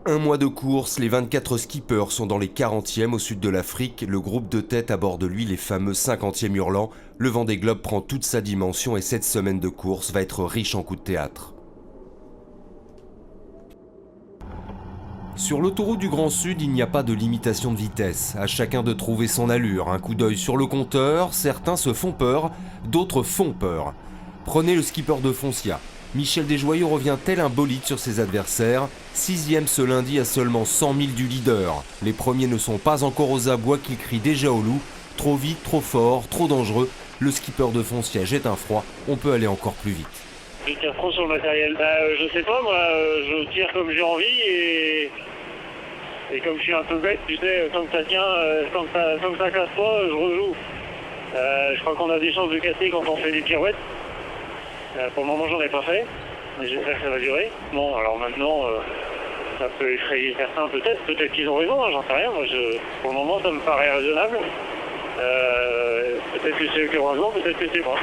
Un mois de course, les 24 skippers sont dans les 40e au sud de l'Afrique. Le groupe de tête aborde lui les fameux 50e hurlants. Le Vendée Globe prend toute sa dimension et cette semaine de course va être riche en coups de théâtre. Sur l'autoroute du Grand Sud, il n'y a pas de limitation de vitesse. À chacun de trouver son allure. Un coup d'œil sur le compteur, certains se font peur, d'autres font peur. Prenez le skipper de Foncia. Michel Desjoyaux revient tel un bolide sur ses adversaires. 6e ce lundi à seulement 100 000 du leader. Les premiers ne sont pas encore aux abois qu'ils crient déjà au loup. Trop vite, trop fort, trop dangereux. Le skipper de Foncia jette un froid. On peut aller encore plus vite. Je tire trop sur le matériel. Je sais pas, moi, je tire comme j'ai envie et comme je suis un peu bête, tu sais, comme ça tient, comme ça casse pas, je rejoue. Je crois qu'on a des chances de casser quand on fait des pirouettes. Pour le moment, j'en ai pas fait, mais j'espère que ça va durer. Bon, alors maintenant, ça peut effrayer certains peut-être qu'ils ont raison, hein, j'en sais rien. Moi, pour le moment, ça me paraît raisonnable. Peut-être que c'est eux qui ont raison, peut-être que c'est moi.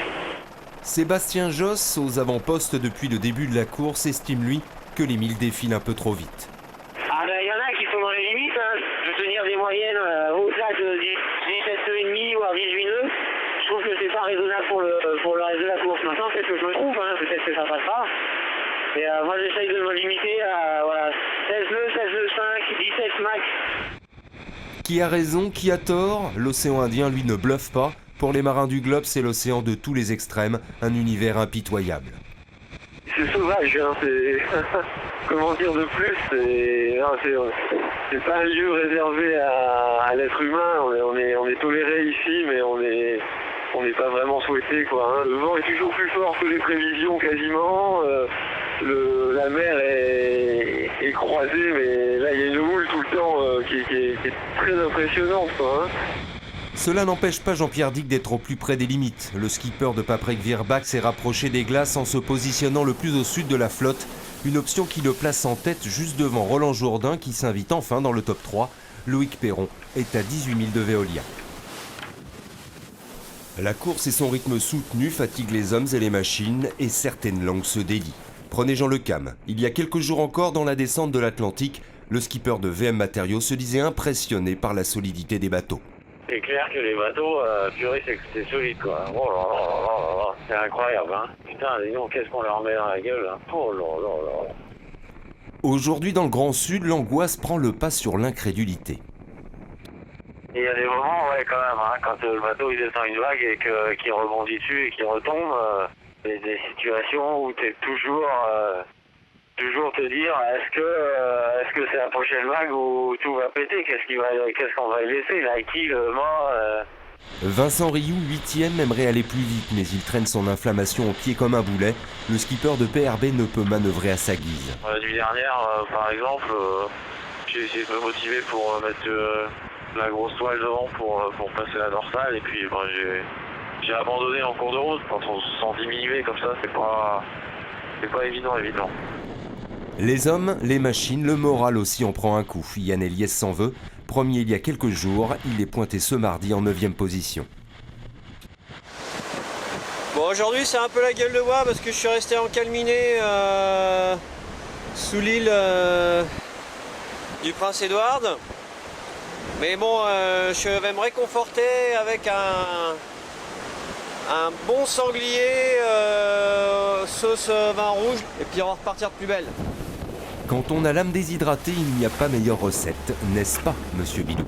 Sébastien Josse, aux avant-postes depuis le début de la course, estime lui que les 1000 défilent un peu trop vite. Ah ben, il y en a qui sont dans les limites, hein. De tenir des moyennes au-delà de 17,5 ou à 18 nœuds. Je trouve que c'est pas raisonnable pour le reste de la course. Maintenant, peut-être que je me trompe, hein. Peut-être que ça passera. Et moi, j'essaye de me limiter à 16 nœuds, 16 nœuds 5, 17 max. Qui a raison, qui a tort? L'océan Indien, lui, ne bluffe pas. Pour les marins du globe, c'est l'océan de tous les extrêmes, un univers impitoyable. C'est sauvage, hein, c'est... Comment dire de plus, c'est pas un lieu réservé à l'être humain, on est toléré ici, mais on n'est pas vraiment souhaité, quoi. Hein. Le vent est toujours plus fort que les prévisions, quasiment. La mer est croisée, mais là, il y a une houle tout le temps qui est très impressionnante, quoi. Hein. Cela n'empêche pas Jean-Pierre Dick d'être au plus près des limites. Le skipper de Paprec-Virbac s'est rapproché des glaces en se positionnant le plus au sud de la flotte. Une option qui le place en tête juste devant Roland Jourdain qui s'invite enfin dans le top 3. Loïc Perron est à 18 000 de Veolia. La course et son rythme soutenu fatiguent les hommes et les machines et certaines langues se délient. Prenez Jean Le Cam. Il y a quelques jours encore dans la descente de l'Atlantique, le skipper de VM Matériaux se disait impressionné par la solidité des bateaux. C'est clair que les bateaux, purée, c'est solide, quoi. Oh là là là là, c'est incroyable, hein. Putain, dis donc, qu'est-ce qu'on leur met dans la gueule, hein. Oh là là là. Aujourd'hui, dans le Grand Sud, l'angoisse prend le pas sur l'incrédulité. Il y a des moments, ouais, quand même, hein, quand le bateau il descend une vague et qu'il rebondit dessus et qu'il retombe, des situations où t'es toujours te dire, est-ce que c'est la prochaine vague où tout va péter, qu'est-ce qu'on va y laisser, là, qui, le mât, Vincent Rioux, 8e, aimerait aller plus vite, mais il traîne son inflammation au pied comme un boulet. Le skipper de PRB ne peut manœuvrer à sa guise. La nuit dernière, par exemple, j'ai essayé de me motiver pour mettre la grosse toile devant pour passer la dorsale, et puis j'ai abandonné en cours de route quand on se sent diminué comme ça, c'est pas évident. Les hommes, les machines, le moral aussi en prend un coup. Yann Eliès s'en veut. Premier il y a quelques jours, il est pointé ce mardi en 9e position. Bon, aujourd'hui c'est un peu la gueule de bois parce que je suis resté encalminé sous l'île du Prince-Édouard. Mais bon, je vais me réconforter avec un bon sanglier sauce vin rouge et puis on va repartir de plus belle. Quand on a l'âme déshydratée, il n'y a pas meilleure recette, n'est-ce pas, monsieur Bilou?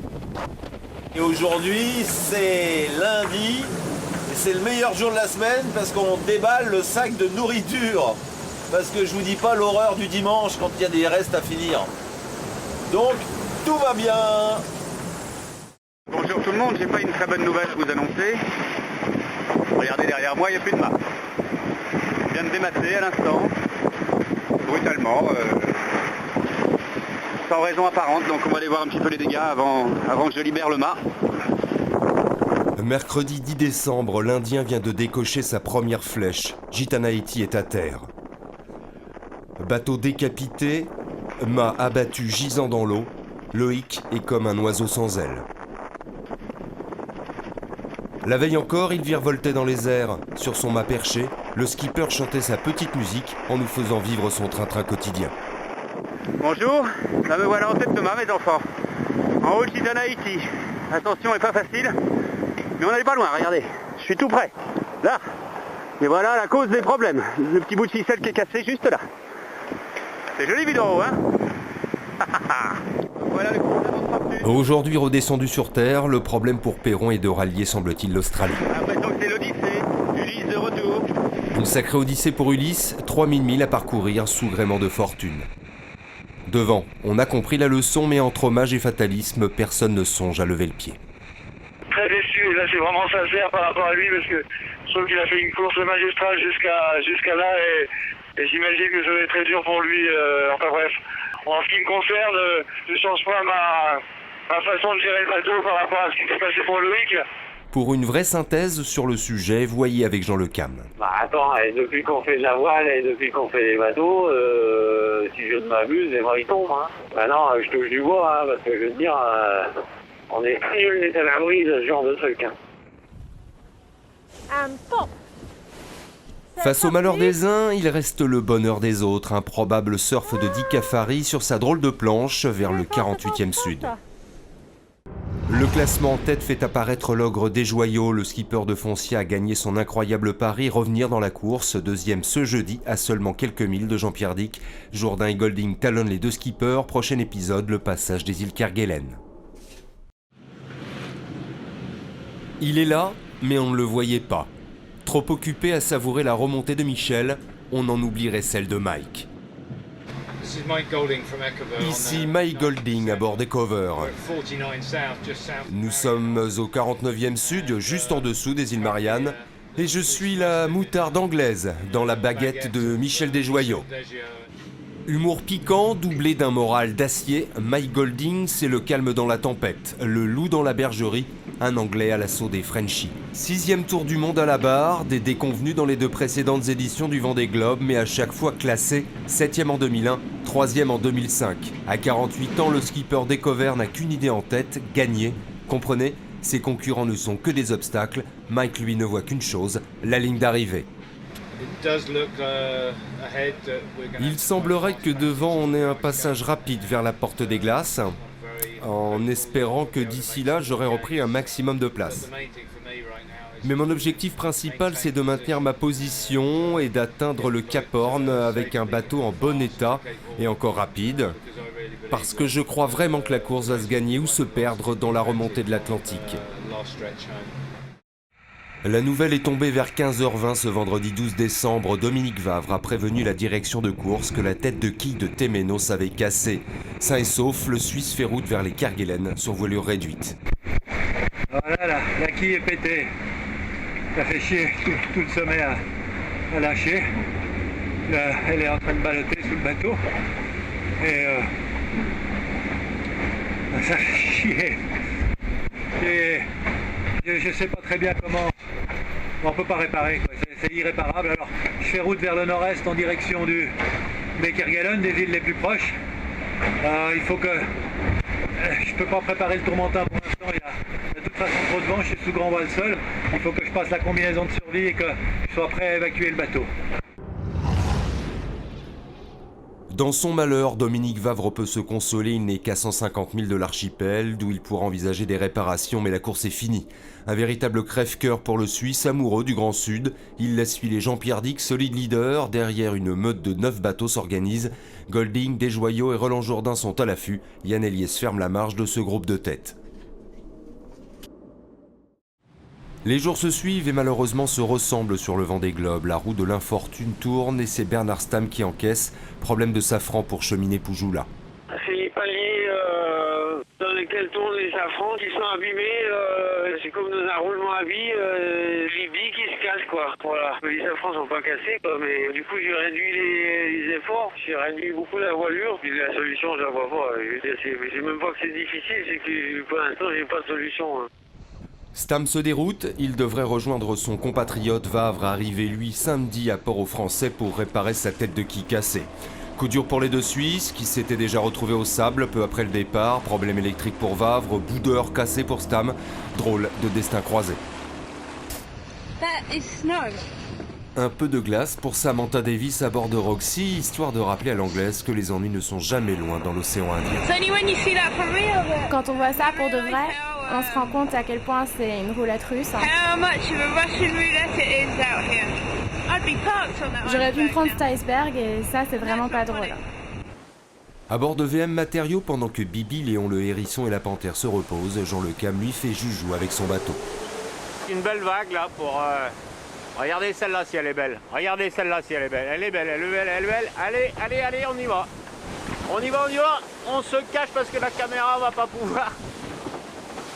Et aujourd'hui, c'est lundi, et c'est le meilleur jour de la semaine parce qu'on déballe le sac de nourriture. Parce que je vous dis pas l'horreur du dimanche quand il y a des restes à finir. Donc, tout va bien. Bonjour tout le monde, j'ai pas une très bonne nouvelle à vous annoncer. Regardez derrière moi, il n'y a plus de mât. Je viens de démasser à l'instant, brutalement, sans raison apparente, donc on va aller voir un petit peu les dégâts avant que je libère le mât. Mercredi 10 décembre, l'Indien vient de décocher sa première flèche. Gitanaiti est à terre. Bateau décapité, mât abattu gisant dans l'eau, Loïc est comme un oiseau sans ailes. La veille encore, il virevoltait dans les airs. Sur son mât perché, le skipper chantait sa petite musique en nous faisant vivre son train-train quotidien. Bonjour, là me voilà en tête de mât, mes enfants. En haut de Tahiti. Attention, n'est pas facile, mais on n'allait pas loin, regardez. Je suis tout près, là. Et voilà la cause des problèmes. Le petit bout de ficelle qui est cassé juste là. C'est joli vidéo, hein. Voilà le gros démonstrateur. Aujourd'hui redescendu sur Terre, le problème pour Perron est de rallier, semble-t-il, l'Australie. L'impression que c'est l'Odyssée, Ulysse de retour. Une sacrée odyssée pour Ulysse, 3000 milles à parcourir sous gréement de fortune. Devant, on a compris la leçon, mais entre hommage et fatalisme, personne ne songe à lever le pied. Très déçu, et là c'est vraiment sincère par rapport à lui, parce que je trouve qu'il a fait une course magistrale jusqu'à là, et j'imagine que ça va être très dur pour lui. Enfin bref, en ce qui me concerne, je ne change pas ma façon de gérer le bateau par rapport à ce qui s'est passé pour Loïc. Pour une vraie synthèse sur le sujet, voyez avec Jean Le Cam. Bah attends, et depuis qu'on fait de la voile et depuis qu'on fait des bateaux, si je ne m'abuse, les bras ils tombent. Hein. Bah non, je touche du bois, hein, parce que je veux dire, on est nul à l'abri de ce genre de truc. Hein. Face au malheur des uns, il reste le bonheur des autres. Un probable surf de Dick Cafari sur sa drôle de planche vers le 48e sud. Le classement en tête fait apparaître l'ogre Desjoyaux. Le skipper de Foncia a gagné son incroyable pari, revenir dans la course. Deuxième ce jeudi, à seulement quelques milles de Jean-Pierre Dick. Jourdain et Golding talonnent les deux skippers. Prochain épisode, le passage des îles Kerguelen. Il est là, mais on ne le voyait pas. Trop occupé à savourer la remontée de Michel, on en oublierait celle de Mike. Ici Mike Golding à bord d'Ecover. Nous sommes au 49e sud, juste en dessous des îles Mariannes, et je suis la moutarde anglaise dans la baguette de Michel Desjoyaux. Humour piquant, doublé d'un moral d'acier, Mike Golding, c'est le calme dans la tempête, le loup dans la bergerie, un Anglais à l'assaut des Frenchies. 6e tour du monde à la barre, des déconvenus dans les deux précédentes éditions du Vendée Globe, mais à chaque fois classé 7e en 2001, 3e en 2005. À 48 ans, le skipper d'Ecover n'a qu'une idée en tête, gagner. Comprenez, ses concurrents ne sont que des obstacles, Mike lui ne voit qu'une chose, la ligne d'arrivée. Il semblerait que devant on ait un passage rapide vers la porte des glaces, en espérant que d'ici là j'aurai repris un maximum de place. Mais mon objectif principal c'est de maintenir ma position et d'atteindre le Cap Horn avec un bateau en bon état et encore rapide, parce que je crois vraiment que la course va se gagner ou se perdre dans la remontée de l'Atlantique. La nouvelle est tombée vers 15h20 ce vendredi 12 décembre. Dominique Vavre a prévenu la direction de course que la tête de quille de Temenos avait cassé. Sain et sauf, le Suisse fait route vers les Kerguelen sur voilure réduite. Voilà, la quille est pétée. Ça fait chier tout le sommet à lâcher. Là, elle est en train de balloter sous le bateau. Et ça fait chier. Et je sais pas très bien comment. On peut pas réparer, quoi. C'est irréparable. Alors je fais route vers le nord-est en direction des Kerguelen, des îles les plus proches. Il faut que je peux pas préparer le tourmentin pour l'instant, il y a de toute façon trop de vent, je suis sous grand voile seul. Il faut que je passe la combinaison de survie et que je sois prêt à évacuer le bateau. Dans son malheur, Dominique Vavre peut se consoler, il n'est qu'à 150 000 de l'archipel, d'où il pourra envisager des réparations, mais la course est finie. Un véritable crève-cœur pour le Suisse, amoureux du Grand Sud. Il laisse filer Jean-Pierre Dick, solide leader. Derrière, une meute de 9 bateaux s'organise. Golding, Desjoyaux et Roland Jourdain sont à l'affût. Yann Eliès ferme la marche de ce groupe de tête. Les jours se suivent et malheureusement se ressemblent sur le Vendée Globe. La roue de l'infortune tourne et c'est Bernard Stamm qui encaisse. Problème de safran pour cheminer Poujoula. C'est les paliers dans lesquels tournent les safrans qui sont abîmés. C'est comme dans un roulement à billes, les billes qui se cassent, quoi. Voilà. Les safrans sont pas cassés, quoi, mais du coup j'ai réduit les efforts, j'ai réduit beaucoup la voilure. Puis la solution, je la vois pas. C'est même pas que c'est difficile, c'est que pour l'instant j'ai pas de solution. Hein. Stamm se déroute, il devrait rejoindre son compatriote Vavre, arrivé lui samedi à Port-au-Français pour réparer sa tête de quille cassée. Coup dur pour les deux Suisses, qui s'étaient déjà retrouvés au sable peu après le départ. Problème électrique pour Vavre, bout d'heure cassé pour Stamm. Drôle de destin croisé. That is snow. Un peu de glace pour Samantha Davis à bord de Roxy, histoire de rappeler à l'anglaise que les ennuis ne sont jamais loin dans l'océan Indien. Quand on voit ça pour de vrai, on se rend compte à quel point c'est une roulette russe. J'aurais pu me prendre cet iceberg et ça, c'est vraiment pas drôle. À bord de VM Matériaux, pendant que Bibi, Léon le hérisson et la panthère se reposent, Jean Le Cam lui fait joujou avec son bateau. Une belle vague là pour... Regardez celle-là si elle est belle. Regardez celle-là si elle est belle. Elle est belle, elle est belle, elle est belle. Allez, allez, allez, on y va. On y va, on y va. On se cache parce que la caméra va pas pouvoir.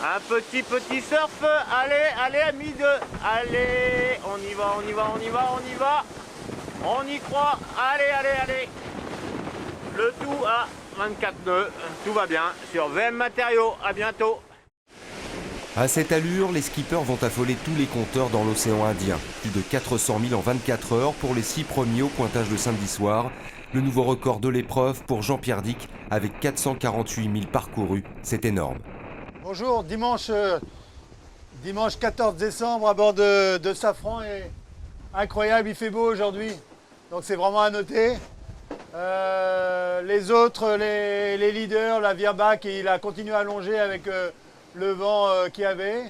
Un petit surf. Allez, allez, amis de... Allez, on y va, on y va, on y va, on y va. On y croit. Allez, allez, allez. Le tout à 24 nœuds. Tout va bien sur VM Matériaux. À bientôt. À cette allure, les skippers vont affoler tous les compteurs dans l'océan Indien. Plus de 400 000 en 24 heures pour les 6 premiers au pointage de samedi soir. Le nouveau record de l'épreuve pour Jean-Pierre Dick avec 448 000 parcourus. C'est énorme. Bonjour, dimanche 14 décembre à bord de Safran. Et incroyable, il fait beau aujourd'hui. Donc c'est vraiment à noter. Les autres, les leaders, la Virbac, il a continué à longer avec... le vent qu'il y avait,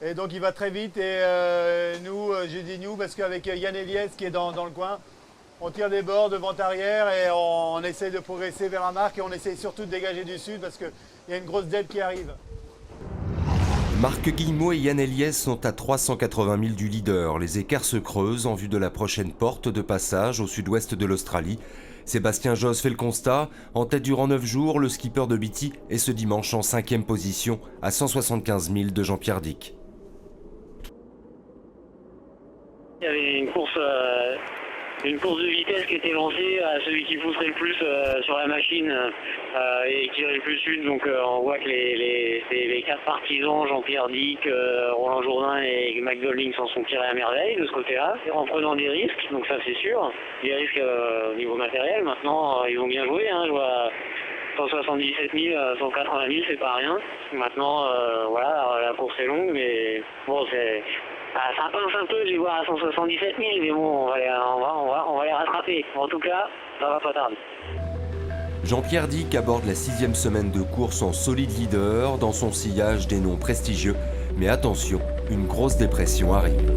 et donc il va très vite, et nous, j'ai dit nous parce qu'avec Yann Eliès qui est dans le coin, on tire des bords de vent-arrière et on essaie de progresser vers la marque, et on essaie surtout de dégager du sud parce qu'il y a une grosse dette qui arrive. Marc Guillemot et Yann Eliès sont à 380 000 du leader. Les écarts se creusent en vue de la prochaine porte de passage au sud-ouest de l'Australie. Sébastien Josse fait le constat. En tête durant 9 jours, le skipper de BT est ce dimanche en 5e position à 175 000 de Jean-Pierre Dick. Il y avait une course de vitesse qui était lancée à celui qui pousserait le plus sur la machine et qui irait le plus sud. Donc on voit que les 4 partisans, Jean-Pierre Dick, Roland Jourdain et Mac Golding s'en sont tirés à merveille de ce côté-là, en prenant des risques, donc ça c'est sûr. Des risques au niveau matériel. Maintenant ils ont bien joué, hein, je vois 177 000, 180 000, c'est pas rien. Maintenant voilà, la course est longue, mais bon c'est... ça pince un peu, je vais voir à 177 000, mais bon, on va les rattraper. En tout cas, ça va pas tarder. Jean-Pierre Dick aborde la 6e semaine de course en solide leader, dans son sillage des noms prestigieux. Mais attention, une grosse dépression arrive.